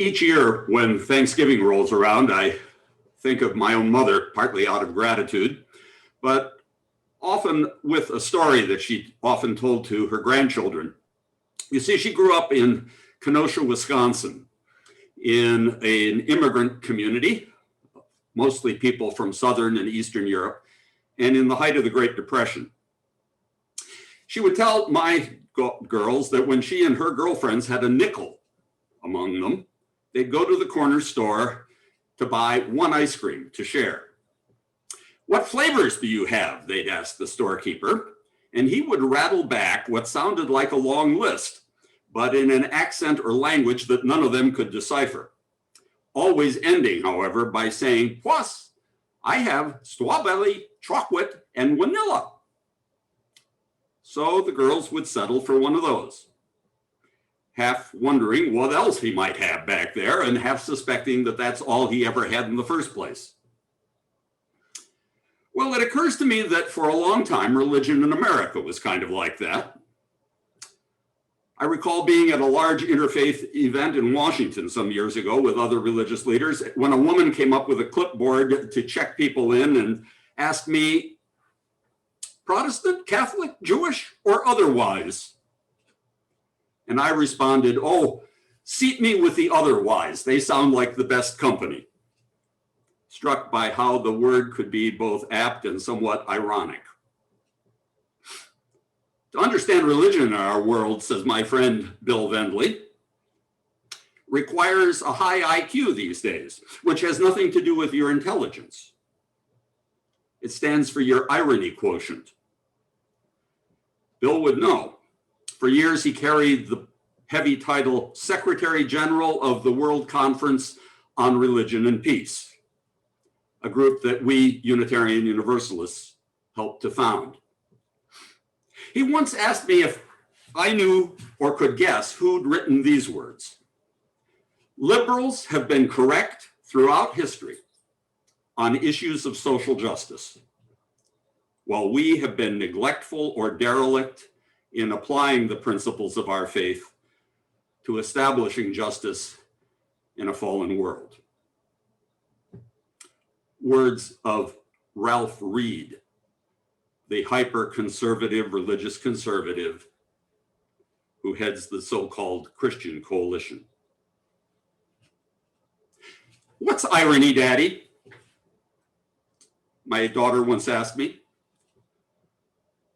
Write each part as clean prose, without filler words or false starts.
Each year when Thanksgiving rolls around, I think of my own mother, partly out of gratitude, but often with a story that she often told to her grandchildren. You see, she grew up in Kenosha, Wisconsin, in an immigrant community, mostly people from Southern and Eastern Europe, and in the height of the Great Depression. She would tell my girls that when she and her girlfriends had a nickel among them, they'd go to the corner store to buy one ice cream to share. "What flavors do you have?" they'd ask the storekeeper, and he would rattle back what sounded like a long list, but in an accent or language that none of them could decipher. Always ending, however, by saying, "Plus, I have strawberry, chocolate, and vanilla." So the girls would settle for one of those, half wondering what else he might have back there and half suspecting that that's all he ever had in the first place. Well, it occurs to me that for a long time, religion in America was kind of like that. I recall being at a large interfaith event in Washington some years ago with other religious leaders when a woman came up with a clipboard to check people in and asked me, "Protestant, Catholic, Jewish, or otherwise?" And I responded, "Oh, seat me with the otherwise. They sound like the best company." Struck by how the word could be both apt and somewhat ironic. To understand religion in our world, says my friend Bill Vendley, requires a high IQ these days, which has nothing to do with your intelligence. It stands for your irony quotient. Bill would know. For years, he carried the heavy title Secretary General of the World Conference on Religion and Peace, a group that we Unitarian Universalists helped to found. He once asked me if I knew or could guess who'd written these words. "Liberals have been correct throughout history on issues of social justice, while we have been neglectful or derelict in applying the principles of our faith to establishing justice in a fallen world." Words of Ralph Reed, the hyper-conservative religious conservative who heads the so-called Christian Coalition. "What's irony, Daddy?" my daughter once asked me.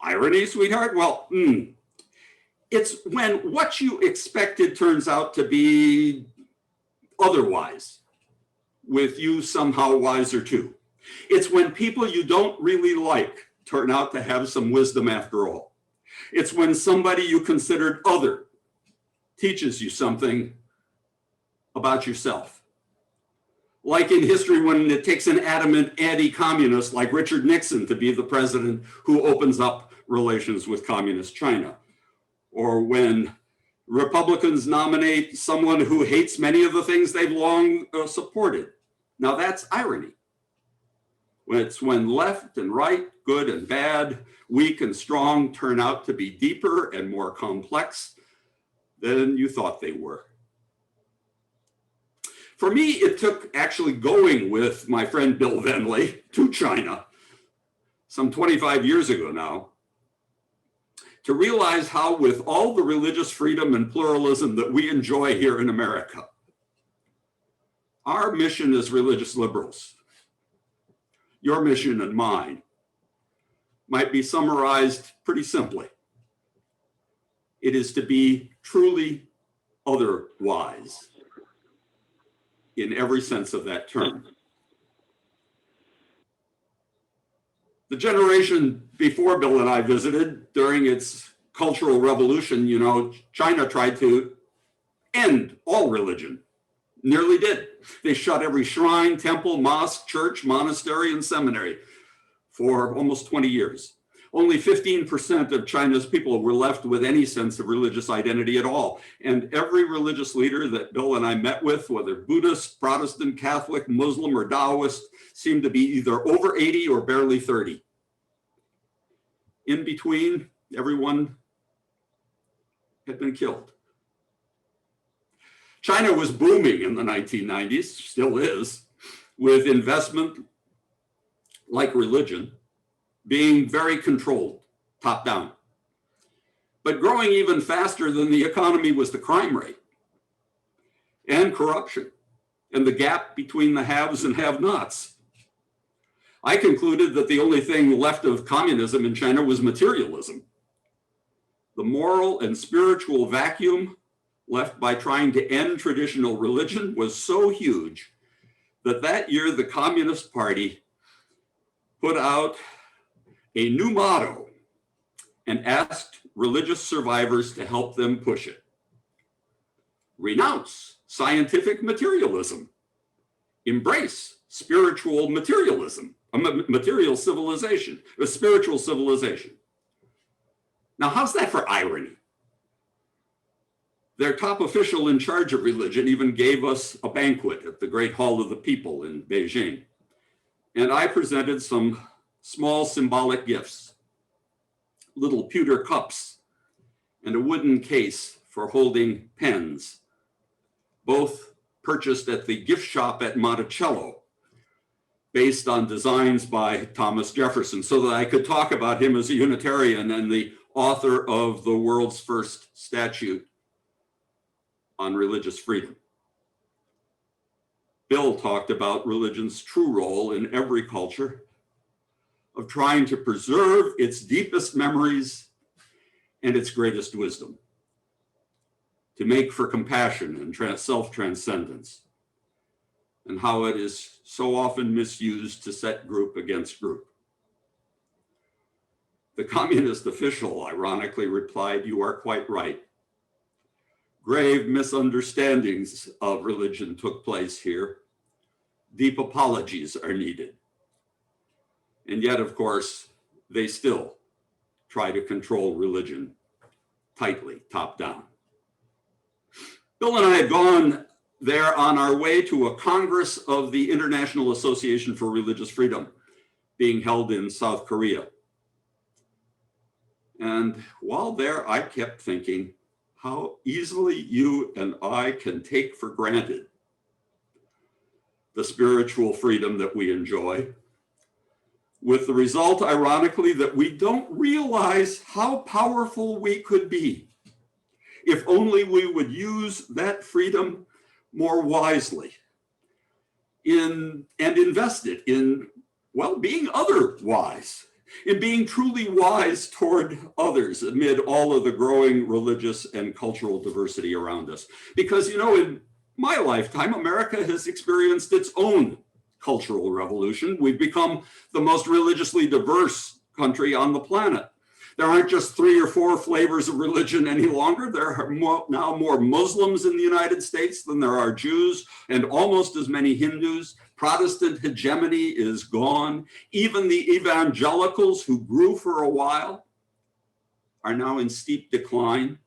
"Irony, sweetheart? Well, it's when what you expected turns out to be otherwise, with you somehow wiser too. It's when people you don't really like turn out to have some wisdom after all. It's when somebody you considered other teaches you something about yourself. Like in history, when it takes an adamant anti-communist like Richard Nixon to be the president who opens up relations with communist China, or when Republicans nominate someone who hates many of the things they've long supported. Now that's irony. It's when left and right, good and bad, weak and strong turn out to be deeper and more complex than you thought they were. For me, it took actually going with my friend Bill Vendley to China some 25 years ago now to realize how, with all the religious freedom and pluralism that we enjoy here in America, our mission as religious liberals, your mission and mine, might be summarized pretty simply. It is to be truly otherwise in every sense of that term. The generation before Bill and I visited, during its Cultural Revolution, China tried to end all religion. Nearly did. They shut every shrine, temple, mosque, church, monastery, and seminary for almost 20 years. Only 15% of China's people were left with any sense of religious identity at all. And every religious leader that Bill and I met with, whether Buddhist, Protestant, Catholic, Muslim, or Taoist, seemed to be either over 80 or barely 30. In between, everyone had been killed. China was booming in the 1990s, still is, with investment like religion being very controlled, top down. But growing even faster than the economy was the crime rate and corruption and the gap between the haves and have-nots. I concluded that the only thing left of communism in China was materialism. The moral and spiritual vacuum left by trying to end traditional religion was so huge that that year the Communist Party put out a new motto and asked religious survivors to help them push it. Renounce scientific materialism. Embrace spiritual materialism, a material civilization, a spiritual civilization. Now, how's that for irony? Their top official in charge of religion even gave us a banquet at the Great Hall of the People in Beijing. And I presented some small symbolic gifts, little pewter cups and a wooden case for holding pens, both purchased at the gift shop at Monticello, based on designs by Thomas Jefferson, so that I could talk about him as a Unitarian and the author of the world's first statute on religious freedom. Bill talked about religion's true role in every culture of trying to preserve its deepest memories and its greatest wisdom, to make for compassion and self-transcendence, and how it is so often misused to set group against group. The communist official ironically replied, "You are quite right. Grave misunderstandings of religion took place here. Deep apologies are needed." And yet, of course, they still try to control religion tightly, top down. Bill and I had gone there on our way to a Congress of the International Association for Religious Freedom being held in South Korea. And while there, I kept thinking how easily you and I can take for granted the spiritual freedom that we enjoy, with the result, ironically, that we don't realize how powerful we could be if only we would use that freedom more wisely and invest it in, well, being otherwise, in being truly wise toward others amid all of the growing religious and cultural diversity around us. Because, you know, in my lifetime, America has experienced its own cultural revolution. We've become the most religiously diverse country on the planet. There aren't just 3 or 4 flavors of religion any longer. There are now more Muslims in the United States than there are Jews, and almost as many Hindus. Protestant hegemony is gone. Even the evangelicals who grew for a while are now in steep decline.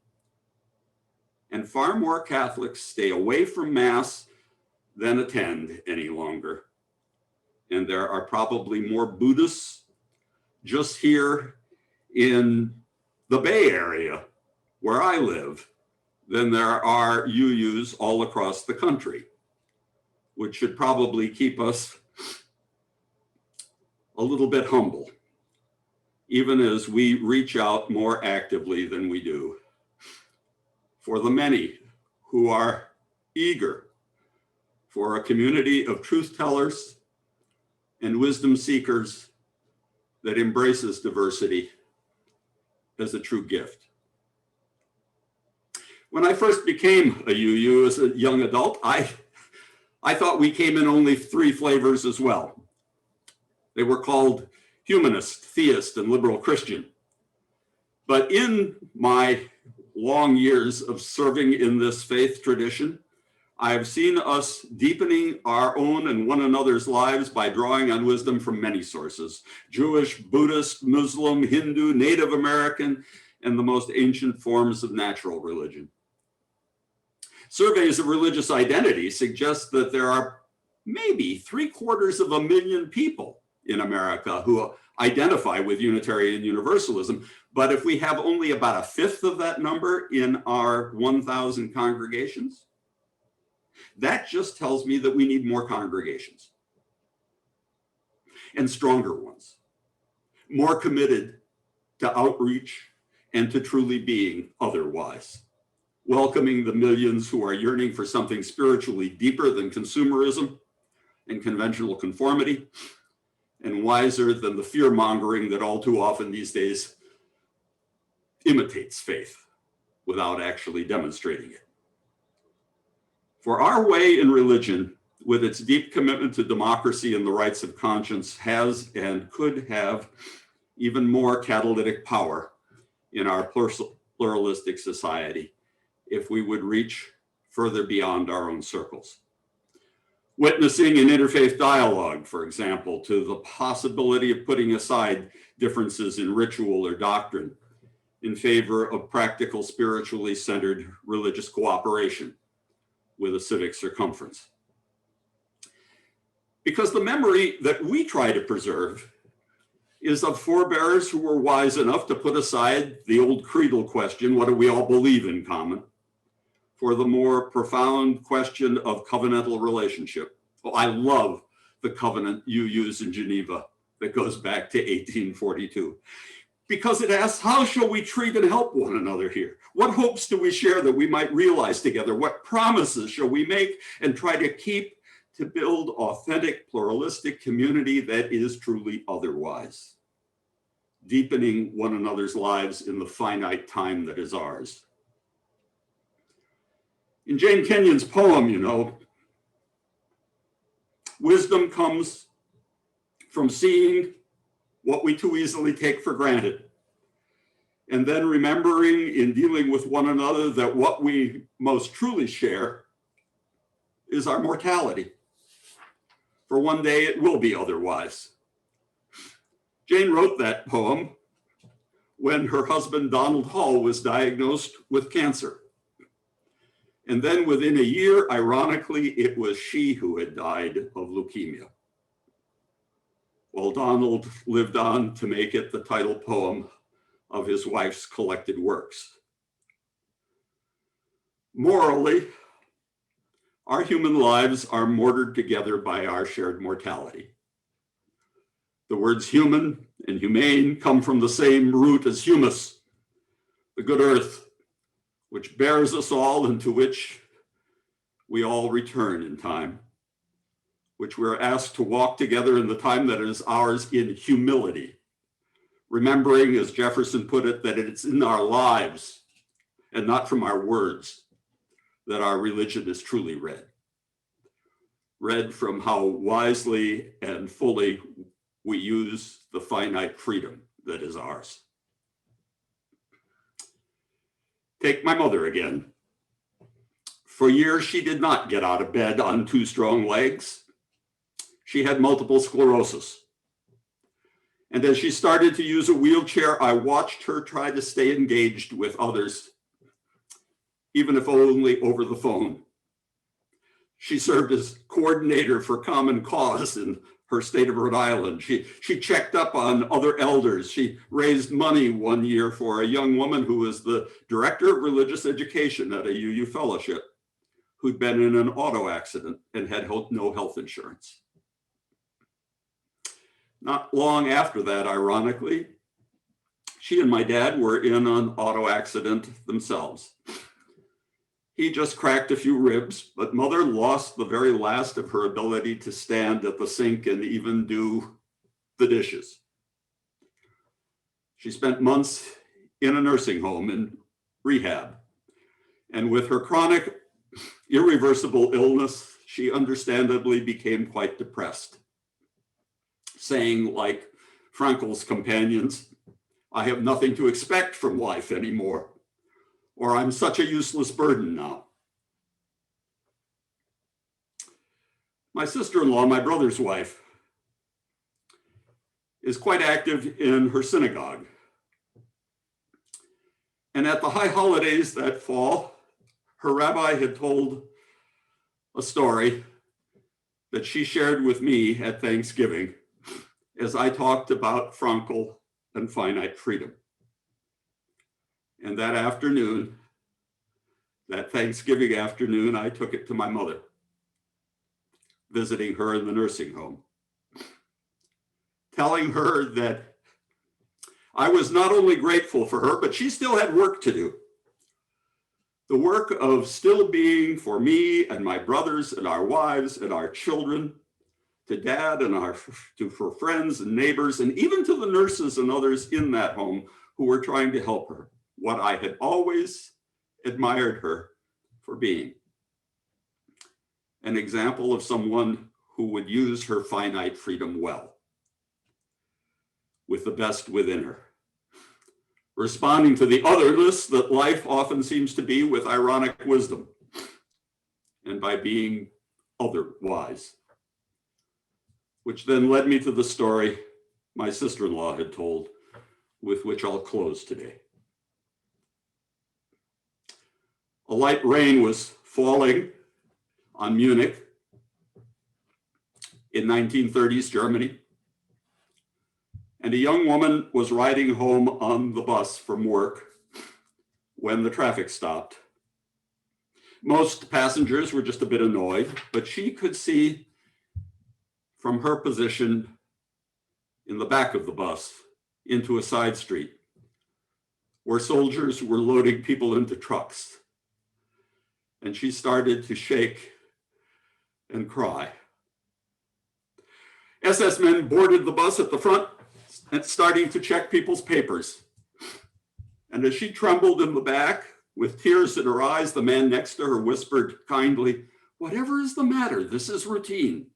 And far more Catholics stay away from Mass than attend any longer. And there are probably more Buddhists just here in the Bay Area, where I live, than there are UUs all across the country, which should probably keep us a little bit humble, even as we reach out more actively than we do for the many who are eager for a community of truth tellers and wisdom seekers that embraces diversity as a true gift. When I first became a UU as a young adult, I thought we came in only 3 flavors as well. They were called humanist, theist, and liberal Christian. But in my long years of serving in this faith tradition, I have seen us deepening our own and one another's lives by drawing on wisdom from many sources: Jewish, Buddhist, Muslim, Hindu, Native American, and the most ancient forms of natural religion. Surveys of religious identity suggest that there are maybe 750,000 people in America who identify with Unitarian Universalism. But if we have only about 1/5 of that number in our 1,000 congregations, That just tells me that we need more congregations and stronger ones, more committed to outreach and to truly being otherwise, welcoming the millions who are yearning for something spiritually deeper than consumerism and conventional conformity, and wiser than the fear-mongering that all too often these days imitates faith without actually demonstrating it. For our way in religion, with its deep commitment to democracy and the rights of conscience, has and could have even more catalytic power in our pluralistic society if we would reach further beyond our own circles. Witnessing an interfaith dialogue, for example, to the possibility of putting aside differences in ritual or doctrine in favor of practical, spiritually centered religious cooperation with a civic circumference. Because the memory that we try to preserve is of forebears who were wise enough to put aside the old creedal question, what do we all believe in common, for the more profound question of covenantal relationship. Oh, I love the covenant you use in Geneva that goes back to 1842, because it asks, how shall we treat and help one another here? What hopes do we share that we might realize together? What promises shall we make and try to keep to build authentic, pluralistic community that is truly otherwise, deepening one another's lives in the finite time that is ours? In Jane Kenyon's poem, you know, wisdom comes from seeing what we too easily take for granted, and then remembering in dealing with one another that what we most truly share is our mortality. For one day it will be otherwise. Jane wrote that poem when her husband Donald Hall was diagnosed with cancer. And then within a year, ironically, it was she who had died of leukemia, while Donald lived on to make it the title poem of his wife's collected works. Morally, our human lives are mortared together by our shared mortality. The words human and humane come from the same root as humus, the good earth, which bears us all and to which we all return in time, which we're asked to walk together in the time that is ours in humility, remembering, as Jefferson put it, that it's in our lives and not from our words that our religion is truly read. Read from how wisely and fully we use the finite freedom that is ours. Take my mother again. For years, she did not get out of bed on two strong legs. She had multiple sclerosis. And as she started to use a wheelchair, I watched her try to stay engaged with others, even if only over the phone. She served as coordinator for Common Cause in her state of Rhode Island. She checked up on other elders. She raised money one year for a young woman who was the director of religious education at a UU fellowship, who'd been in an auto accident and had no health insurance. Not long after that, ironically, she and my dad were in an auto accident themselves. He just cracked a few ribs, but mother lost the very last of her ability to stand at the sink and even do the dishes. She spent months in a nursing home in rehab. And with her chronic, irreversible illness, she understandably became quite depressed, saying, like Frankel's companions, I have nothing to expect from life anymore, or I'm such a useless burden now. My sister-in-law, my brother's wife, is quite active in her synagogue. And at the high holidays that fall, her rabbi had told a story that she shared with me at Thanksgiving as I talked about Frankel and finite freedom. And that afternoon, That Thanksgiving afternoon, I took it to my mother, visiting her in the nursing home, telling her that I was not only grateful for her, but she still had work to do. The work of still being for me and my brothers and our wives and our children, to Dad and for friends and neighbors, and even to the nurses and others in that home who were trying to help her, what I had always admired her for being. An example of someone who would use her finite freedom well, with the best within her, responding to the otherness that life often seems to be with ironic wisdom, and by being otherwise. Which then led me to the story my sister-in-law had told, with which I'll close today. A light rain was falling on Munich in 1930s Germany, and a young woman was riding home on the bus from work when the traffic stopped. Most passengers were just a bit annoyed, but she could see from her position in the back of the bus into a side street where soldiers were loading people into trucks. And she started to shake and cry. SS men boarded the bus at the front and starting to check people's papers. And as she trembled in the back with tears in her eyes, the man next to her whispered kindly, "Whatever is the matter? This is routine."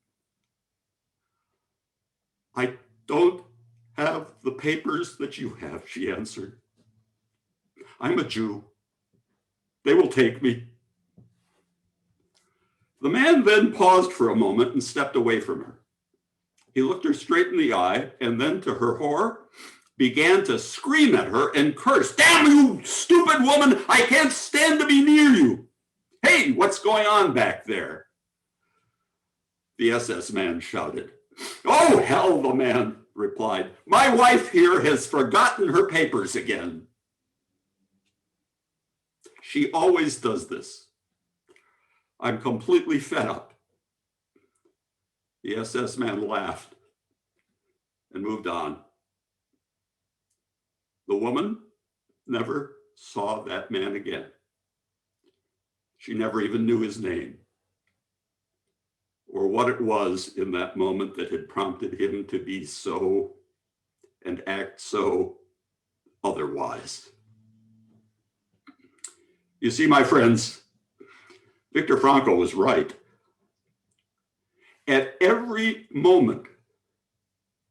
"I don't have the papers that you have," she answered. "I'm a Jew. They will take me." The man then paused for a moment and stepped away from her. He looked her straight in the eye and then, to her horror, began to scream at her and curse. "Damn you, stupid woman! I can't stand to be near you. Hey, what's going on back there?" The SS man shouted. "Oh, hell," the man replied. "My wife here has forgotten her papers again. She always does this. I'm completely fed up." The SS man laughed and moved on. The woman never saw that man again. She never even knew his name or what it was in that moment that had prompted him to be so and act so otherwise. You see, my friends, Viktor Frankl was right. At every moment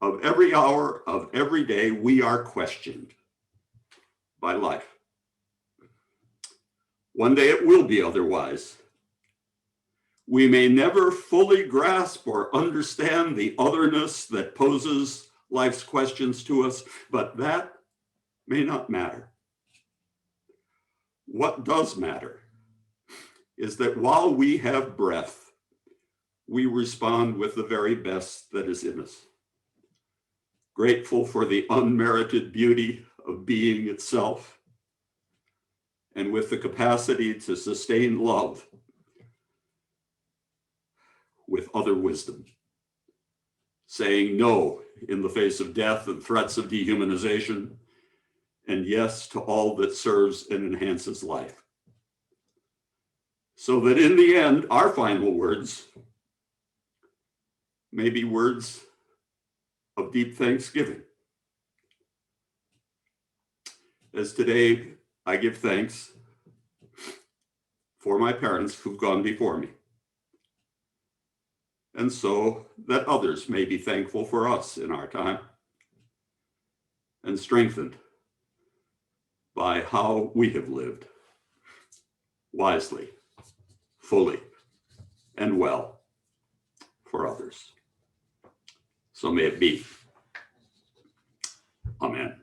of every hour of every day, we are questioned by life. One day it will be otherwise. We may never fully grasp or understand the otherness that poses life's questions to us, but that may not matter. What does matter is that while we have breath, we respond with the very best that is in us. Grateful for the unmerited beauty of being itself, and with the capacity to sustain love with other wisdom, saying no in the face of death and threats of dehumanization, and yes to all that serves and enhances life. So that in the end, our final words may be words of deep thanksgiving. As today, I give thanks for my parents who've gone before me, and so that others may be thankful for us in our time and strengthened by how we have lived wisely, fully, and well for others. So may it be. Amen.